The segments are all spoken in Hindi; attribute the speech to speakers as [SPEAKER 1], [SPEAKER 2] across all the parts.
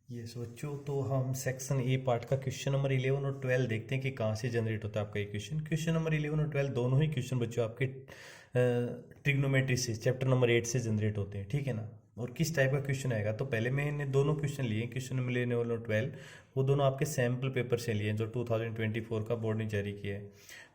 [SPEAKER 1] यस बच्चों, तो हम सेक्शन ए पार्ट का क्वेश्चन नंबर 11 और 12 देखते हैं कि कहाँ से जनरेट होता है आपका ये क्वेश्चन। क्वेश्चन नंबर 11 और 12 दोनों ही क्वेश्चन बच्चों आपके ट्रिग्नोमेट्री से चैप्टर नंबर 8 से जनरेट होते हैं, ठीक है ना। और किस टाइप का क्वेश्चन आएगा, तो पहले मैंने दोनों क्वेश्चन लिए, क्वेश्चन नंबर 11 और 12, वो दोनों आपके सैम्पल पेपर से लिए जो 2024 का बोर्ड ने जारी किया है।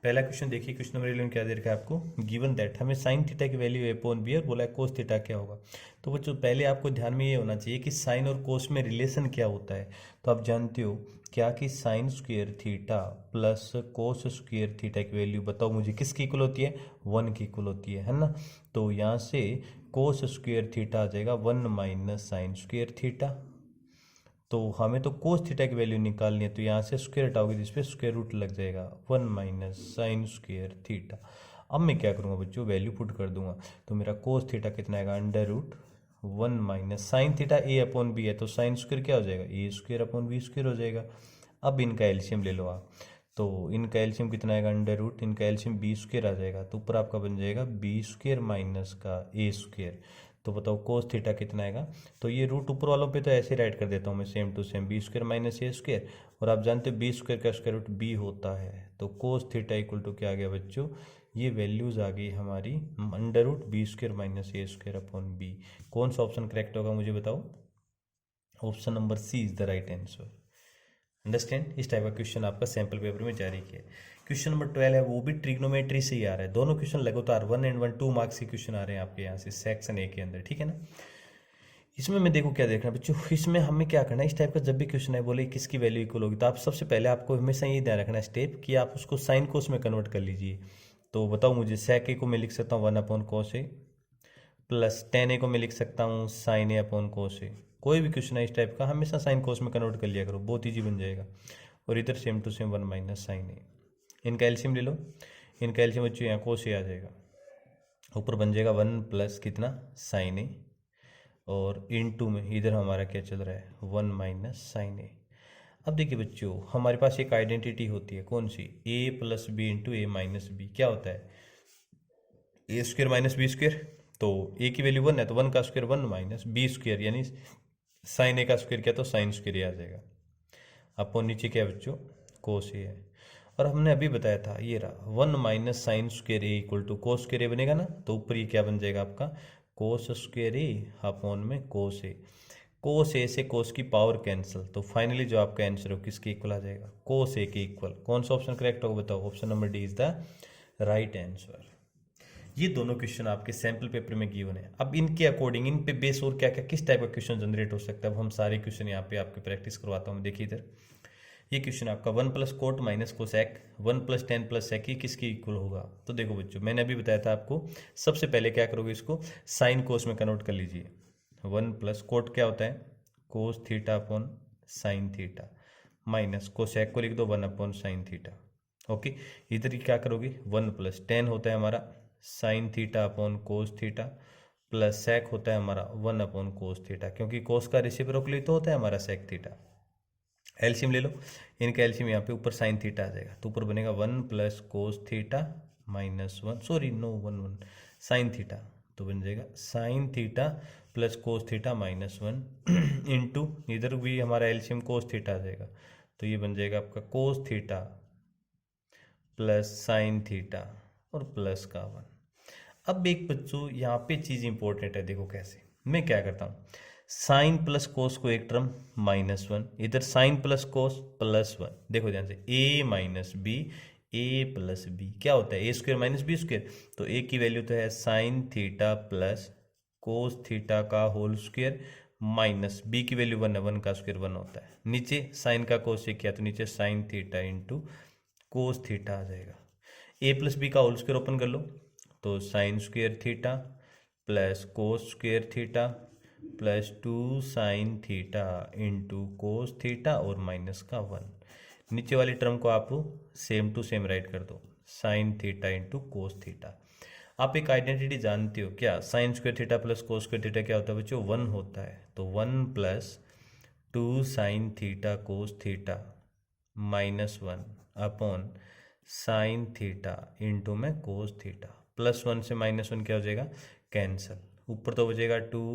[SPEAKER 1] पहला क्वेश्चन देखिए, क्वेश्चन नंबर 11 क्या दे रखा है आपको, गिवन दैट, हमें साइन थीटा की वैल्यू ए अपॉन बी और बोला है कोस थीटा क्या होगा। तो बच्चों पहले आपको ध्यान में ये होना चाहिए कि साइन और कोस में रिलेशन क्या होता है। तो आप जानते हो क्या कि sign square theta plus cos square theta की वैल्यू बताओ मुझे किसकी इक्वल होती है, 1 की इक्वल होती है ना। तो यहाँ से कोस स्क्वेयर थीटा आ जाएगा 1 माइनस साइन स्क्वेयर थीटा। तो हमें तो कोस थीटा की वैल्यू निकालनी है, तो यहाँ से स्क्वेयर हटाओगे जिसपे स्क्वेयर रूट लग जाएगा 1 माइनस साइन स्क्वेयर थीटा। अब मैं क्या करूँगा बच्चों, वैल्यू पुट कर दूंगा, तो मेरा कोस थीटा कितना आएगा, under root 1 minus sine theta A upon B है, तो साइन स्क्वेयर क्या हो जाएगा, A square upon B square हो जाएगा। अब इनका एल्शियम ले लो आप, तो इनका एल्शियम कितना आएगा, अंडर रूट इनका एल्शियम बी स्क्वेयर आ जाएगा, तो ऊपर आपका बन जाएगा बी स्क्वेयर माइनस का ए स्क्वेयर। तो बताओ कोस थीटा कितना आएगा, तो ये रूट ऊपर वालों पे तो ऐसे राइट कर देता हूँ मैं same to same, b square minus A square, और आप जानते हो बी स्क्वेयर का स्क्वायर रूट बी होता है, तो कोस थीटा इक्वल टू क्या आ गया बच्चों, ये वैल्यूज आ गई हमारी under root B square minus ए स्क्वेयर अपॉन बी। कौन सा ऑप्शन करेक्ट होगा मुझे बताओ, option number C is the right answer. Understand, इस टाइप का क्वेश्चन आपका सैंपल पेपर में जारी किया है। क्वेश्चन नंबर 12 है, वो भी ट्रिग्नोमेट्री से ही आ रहा है, दोनों क्वेश्चन लगातार 1 एंड 1 2 मार्क्स के क्वेश्चन आ रहे हैं आपके यहाँ से सेक्शन ए के अंदर, ठीक है ना। इसमें मैं देखो क्या देखना है बच्चों, इसमें हमें क्या करना है, इस टाइप का जब भी क्वेश्चन है बोले किसकी वैल्यू इक्वल होगी, तो आप सबसे पहले आपको हमेशा ये ध्यान रखना है स्टेप कि आप उसको साइन कोस में कन्वर्ट कर लीजिए। तो बताओ मुझे, सेक ए को मैं लिख सकता हूँ 1 अपॉन कोस ए, प्लस टेन ए को मैं लिख सकता हूँ साइन ए अपॉन कोस ए। कोई भी क्वेश्चन है इस टाइप का हमेशा साइन कोस में कन्वर्ट कर लिया करो, बहुत ईजी बन जाएगा। और इधर same to same 1 minus sine A, इनका एल्शियम ले लो, इनका एल्शियम बच्चों यहाँ कोस ए आ जाएगा, ऊपर बन जाएगा 1 प्लस कितना साइन ए, और इन टू में इधर हमारा क्या चल रहा है 1 माइनस साइन ए। अब देखिए बच्चों हमारे पास एक आइडेंटिटी होती है, कौन सी, ए प्लस बी इंटू ए माइनस बी, क्या होता है ए स्क्वेयर माइनस बी स्क्वेयर। तो ए की वैल्यू 1 है तो 1 का स्क्वेयर 1 माइनस बी स्क्वेयर, यानी साइन ए का स्क्वेयर क्या, तो साइन स्क्वेयर ए आ जाएगा। आपको नीचे क्या है बच्चों, कोस ए है, और हमने अभी बताया था ये रहा 1 minus sine square A equal to cos square A बनेगा ना, तो ऊपर ये क्या बन जाएगा आपका कोस स्क्वेयर ए अपॉन में कोस ए। कोस ए से कोस की पावर कैंसिल, तो फाइनली जो आपका आंसर हो किसके इक्वल आ जाएगा, कोस ए के इक्वल। कौन सा ऑप्शन करेक्ट होगा बताओ, option number D is the right answer. ये दोनों क्वेश्चन आपके सैंपल पेपर में गिवन है। अब इनके अकॉर्डिंग इन पे बेस और क्या क्या किस टाइप का क्वेश्चन जनरेट हो सकता है, अब हम सारे क्वेश्चन यहाँ पे आपके प्रैक्टिस करवाता हूँ। देखिए इधर ये क्वेश्चन आपका 1 plus cot minus cosec 1 plus 10 plus sec ये किसकी इक्वल होगा। तो देखो बच्चों मैंने अभी बताया था आपको, सबसे पहले क्या करोगे, इसको साइन कोस में कन्वर्ट कर लीजिए। 1 प्लस कोट क्या होता है, cos theta upon sine theta, minus cosec को लिख दो 1 अपॉन साइन थीटा। ओके, इधर क्या करोगे, 1 प्लस 10 होता है हमारा sine theta upon cos theta, plus sec होता है हमारा 1 अपॉन कोस थीटा, क्योंकि कोस का रेसिप्रोकल तो होता है हमारा सेक थीटा। एल्शियम ले लो, इनका एल्शियम यहाँ पे ऊपर साइन थीटा आ जाएगा, तो ऊपर बनेगा 1 plus cos theta minus 1, sorry no 1 sine theta, तो बन जाएगा sine theta plus cos theta minus 1 into इधर भी हमारा एल्शियम कोस थीटा आ जाएगा, तो ये बन जाएगा आपका कोस थीटा प्लस साइन थीटा और प्लस का 1। अब एक बच्चों यहाँ पे चीज़ इंपॉर्टेंट है, देखो कैसे मैं क्या करता हूँ, साइन प्लस कोस को एक टर्म माइनस 1, इधर साइन प्लस कोस प्लस 1, देखो ध्यान से ए माइनस बी, ए प्लस बी क्या होता है ए स्क्वेयर माइनस बी स्क्वेयर, तो ए की वैल्यू तो है sine theta plus cos theta का होल स्क्वेयर, माइनस बी की वैल्यू 1 है, 1 का स्क्वेयर 1 होता है, नीचे साइन का कोस से किया तो नीचे sine theta into cos theta आ जाएगा। ए प्लस बी का होल स्क्वेयर ओपन कर लो, तो sine square theta plus cos square theta plus 2 sine theta into cos theta और माइनस का 1। नीचे वाली टर्म को आप सेम टू सेम राइट कर दो, sign theta into cos theta. आप एक आइडेंटिटी जानते हो क्या, sign square theta plus cos square theta क्या होता है बच्चों, 1 होता है, तो 1 plus 2 sine theta cos theta minus 1 upon sine theta into में कोस थीटा, प्लस 1 से माइनस 1 क्या हो जाएगा कैंसल, ऊपर तो बचेगा 2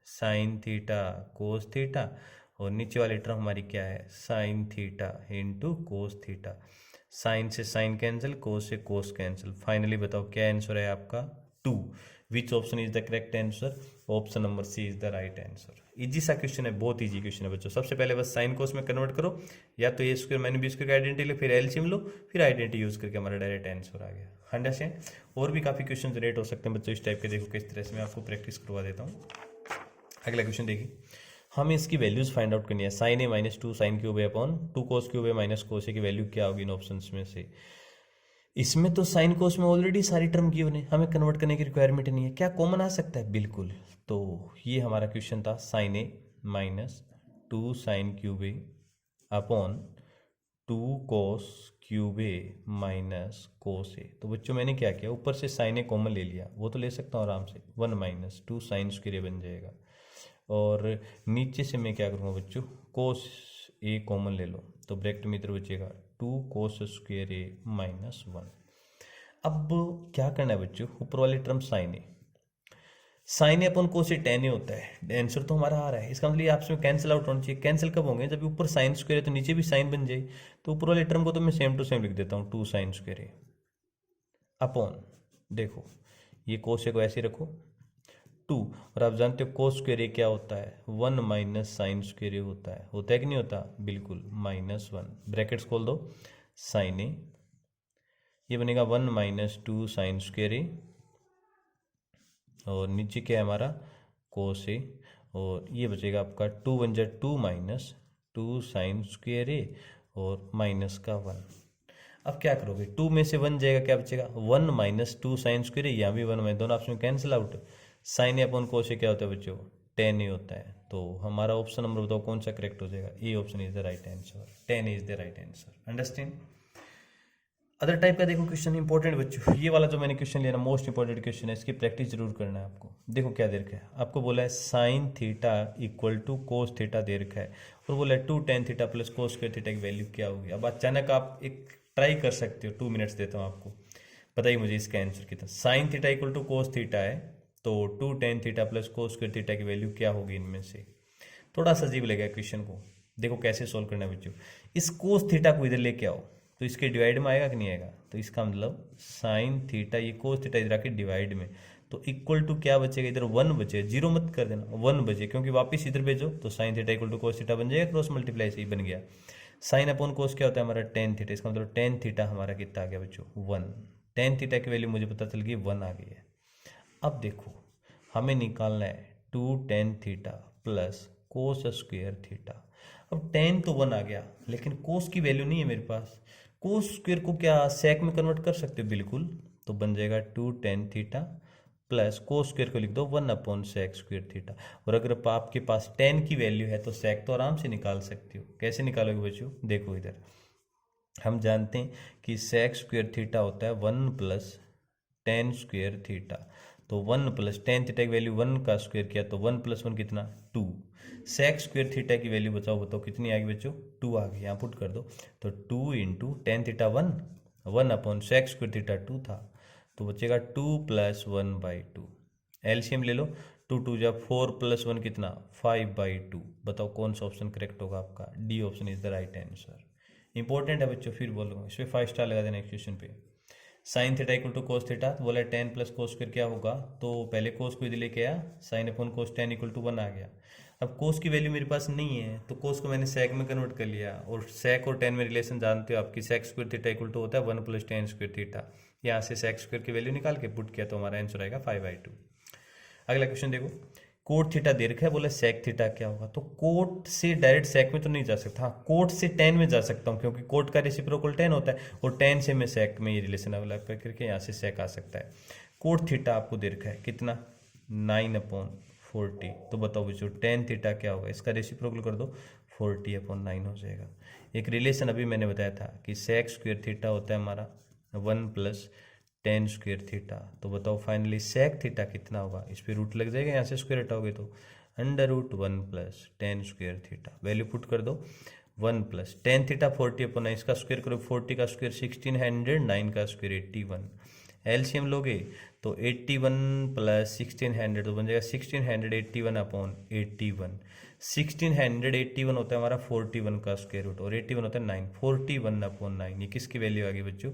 [SPEAKER 1] साइन थीटा कोस थीटा और नीचे वाली टर्म हमारी क्या है, sine theta into cos theta. Sine से साइन कैंसिल, कोस से कोस कैंसिल। फाइनली बताओ क्या आंसर है आपका, 2। Which option is the correct answer? Option number C is the right answer. Easy सा क्वेश्चन है, बहुत इजी क्वेश्चन है बच्चों। सबसे पहले बस साइन कोस में कन्वर्ट करो, या तो ए स्क्वायर माइनस बी स्क्वायर की आइडेंटिटी लो, फिर एलसीएम लो, फिर आइडेंटिटी यूज करके हमारा डायरेक्ट आंसर आ गया। अंडरस्टैंड? और भी काफी क्वेश्चन जनरेट हो सकते हैं बच्चों इस टाइप के। देखो किस तरह से मैं आपको प्रैक्टिस करवा देता हूँ। अगला क्वेश्चन देखिए, हमें इसकी वैल्यूज फाइंड आउट करनी है। साइन ए माइनस 2 साइन क्यूब ए अपॉन 2 कोस क्यूब ए माइनस कोस ए की वैल्यू क्या होगी इन ऑप्शंस में से? इसमें तो साइन कोस में ऑलरेडी सारी टर्म गिवन है, हमें कन्वर्ट करने की रिक्वायरमेंट नहीं है। क्या कॉमन आ सकता है? बिल्कुल। तो ये हमारा क्वेश्चन था, साइन ए माइनस 2 साइन क्यूब ए अपॉन 2 कोस क्यूब ए माइनस कोस ए। तो बच्चों मैंने क्या किया, ऊपर से साइन ए कॉमन ले लिया, वो तो ले सकता हूँ आराम से, 1 माइनस 2 साइन स्क्वायर ए बन जाएगा। और नीचे से मैं क्या करूँगा बच्चों, कोस ए कॉमन ले लो, तो ब्रैकेट में इधर बचेगा 2 कोस स्क्वायर ए माइनस 1। अब क्या करना है बच्चों, ऊपर वाली टर्म साइन ए, साइन ए अपन कोस ए टेन ए होता है। आंसर तो हमारा आ रहा है, इसका मतलब ये आपस में कैंसिल आउट होना चाहिए। कैंसिल कब होंगे, जब ऊपर साइन स्क्वायर है तो नीचे भी साइन बन जाए। तो ऊपर वाली टर्म को तो मैं सेम टू सेम लिख देता हूँ, 2 साइन स्क्वायर ए अपॉन, देखो ये कोस ए को ऐसे रखो 2, और आप जानते हो कोस स्क्वायर ए क्या होता है, 1 माइनस साइन स्क्वायर ए होता है कि नहीं होता? बिल्कुल, -1। ब्रैकेट्स खोल दो, साइन ए ये बनेगा 1 माइनस 2 साइन स्क्वायर ए, और नीचे क्या है हमारा, कोस ए, और ये बचेगा आपका 2 1 जा 2 माइनस 2 साइन स्क्वायर ए और माइनस का 1। अब क्या करोगे, 2 में से 1 जाएगा, क्या बचेगा 1 माइनस 2 साइन स्क्वायर ए, यहाँ भी 1 माइनस, दोनों आपस में कैंसिल आउट। साइन ए अपॉन कोस ए क्या होता है बच्चों, टेन ए होता है। तो हमारा ऑप्शन नंबर बताओ कौन सा करेक्ट हो जाएगा? A option is the right answer, 10 is the right answer. Understand? Other type का देखो क्वेश्चन इंपॉर्टेंट बच्चों, ये वाला जो मैंने क्वेश्चन लिया ना, मोस्ट इंपॉर्टेंट क्वेश्चन है, इसकी प्रैक्टिस जरूर करना है आपको। देखो क्या दे रखा है आपको, बोला है sine theta equal to cos theta दे रखा है, और बोला है 2 tan theta plus cos square theta की वैल्यू क्या होगी। अब अचानक आप एक ट्राई कर सकते हो, 2 मिनट्स देता हूँ आपको, बताइए मुझे इसका आंसर कितना। Sine theta equal to cos theta है, तो 2 tan theta plus cos square theta की वैल्यू क्या होगी इनमें से? थोड़ा सा अजीब लगेगा क्वेश्चन को, देखो कैसे सोल्व करना है बच्चों। इस कोस थीटा को इधर लेके आओ, तो इसके डिवाइड में आएगा कि नहीं आएगा? तो इसका मतलब साइन थीटा, ये कोस थीटा इधर आके डिवाइड में, तो इक्वल टू क्या बचेगा, इधर 1 बचेगा, 0 मत कर देना, 1 बचे, क्योंकि वापस इधर भेजो तो sine theta equal to cos theta बन जाएगा, क्रॉस मल्टीप्लाई से ही बन गया। साइन अपॉन कोस क्या होता है हमारा, tan थीटा, इसका मतलब tan थीटा हमारा कितना आ गया बच्चों, 1। tan थीटा की वैल्यू मुझे पता चल गई 1 आ गई है। अब देखो हमें निकालना है 2 tan theta plus cos square theta. अब tan तो 1 आ गया, लेकिन कोस की वैल्यू नहीं है मेरे पास। कोस स्क्वायर को क्या सेक में कन्वर्ट कर सकते हो? बिल्कुल, तो बन जाएगा 2 tan theta plus cos square को लिख दो 1 अपॉन सेक स्क्वायर थीटा। और अगर आपके पास tan की वैल्यू है तो सेक तो आराम से निकाल सकते हो। कैसे निकालोगे बच्चों? देखो इधर हम जानते हैं कि सेक स्क्वायर थीटा होता है 1 प्लस tan स्क्वायर थीटा, तो 1 प्लस tan थीटा की वैल्यू 1 का स्क्वायर किया, तो 1 प्लस 1 कितना, 2। सेक स्क्वायर थीटा की वैल्यू बताओ कितनी आ गई बच्चों, 2 आ गई, यहाँ पुट कर दो, तो 2 into tan theta 1 upon sec square theta 2 था, तो बचेगा 2 प्लस 1/2। एलसीएम ले लो, 2 2 जा 4 प्लस 1 कितना, 5/2। बताओ कौन सा ऑप्शन करेक्ट होगा आपका? D option is the right answer. Important है बच्चों, फिर बोलूँगा, इस पर 5 स्टार लगा देना क्वेश्चन पे। Sine theta equal to cos theta, तो बोला 10 प्लस कोस स्क्वायर क्या होगा, तो पहले कोस को इधर लेके आया, sine upon cos 10 equal to 1 आ गया। अब कोस की वैल्यू मेरे पास नहीं है, तो कोस को मैंने सेक में कन्वर्ट कर लिया, और सेक और 10 में रिलेशन जानते हो आपकी, sec square theta equal to होता है 1 प्लस tan स्क्वायर थीटा। यहाँ से सेक स्क्वायर की वैल्यू निकाल के पुट किया, तो हमारा आंसर आएगा 5/2। अगला क्वेश्चन देखो, कोट थीटा दे रखा है, बोला सेक थीटा क्या होगा, तो कोट से डायरेक्ट सेक में तो नहीं जा सकता, हाँ कोट से tan में जा सकता हूँ, क्योंकि कोट का रेसिप्रोकल tan होता है, और tan से मैं सेक में ये रिलेशन अवेलेबल करके यहाँ से सेक आ सकता है। कोट थीटा आपको दे रखा है कितना, 9/40। तो बताओ बच्चों tan थीटा क्या होगा, इसका रेसिप्रोकल कर दो, 40/9 हो जाएगा। एक रिलेशन अभी मैंने बताया था कि सेक स्क्वायर थीटा होता है हमारा 1 प्लस tan स्क्वायर थीटा। तो बताओ फाइनली सेक थीटा कितना होगा, इस पर रूट लग जाएगा, यहाँ से स्क्वायर हटाओगे तो √1 plus tan square theta. Value put कर दो, 1 प्लस tan थीटा 40/9, इसका स्क्वायर करो, 40 का स्क्वायर 1600, 9 का स्क्वायर 81। एलसीएम लोगे तो 81 प्लस 1600 तो बन जाएगा 1681/81। 1681 होता है हमारा 41 का स्क्वायर रूट, और 81 होता है 9, 41/9। ये किसकी वैल्यू आ गई बच्चों?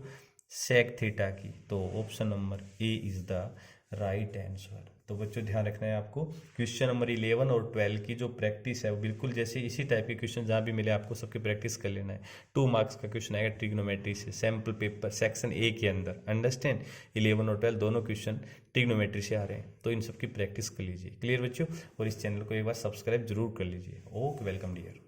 [SPEAKER 1] सेक थीटा की। तो option number A is the right answer. तो बच्चों ध्यान रखना है आपको, क्वेश्चन नंबर 11 और 12 की जो प्रैक्टिस है वो बिल्कुल जैसे इसी टाइप के क्वेश्चन जहाँ भी मिले आपको सबकी प्रैक्टिस कर लेना है। 2 मार्क्स का क्वेश्चन आएगा ट्रिग्नोमेट्री से, सैम्पल पेपर सेक्शन ए के अंदर। अंडरस्टैंड? 11 और 12 दोनों क्वेश्चन ट्रिग्नोमेट्री से आ रहे हैं, तो इन सबकी प्रैक्टिस कर लीजिए। क्लियर बच्चों? और इस चैनल को एक बार सब्सक्राइब जरूर कर लीजिए। Okay, welcome dear.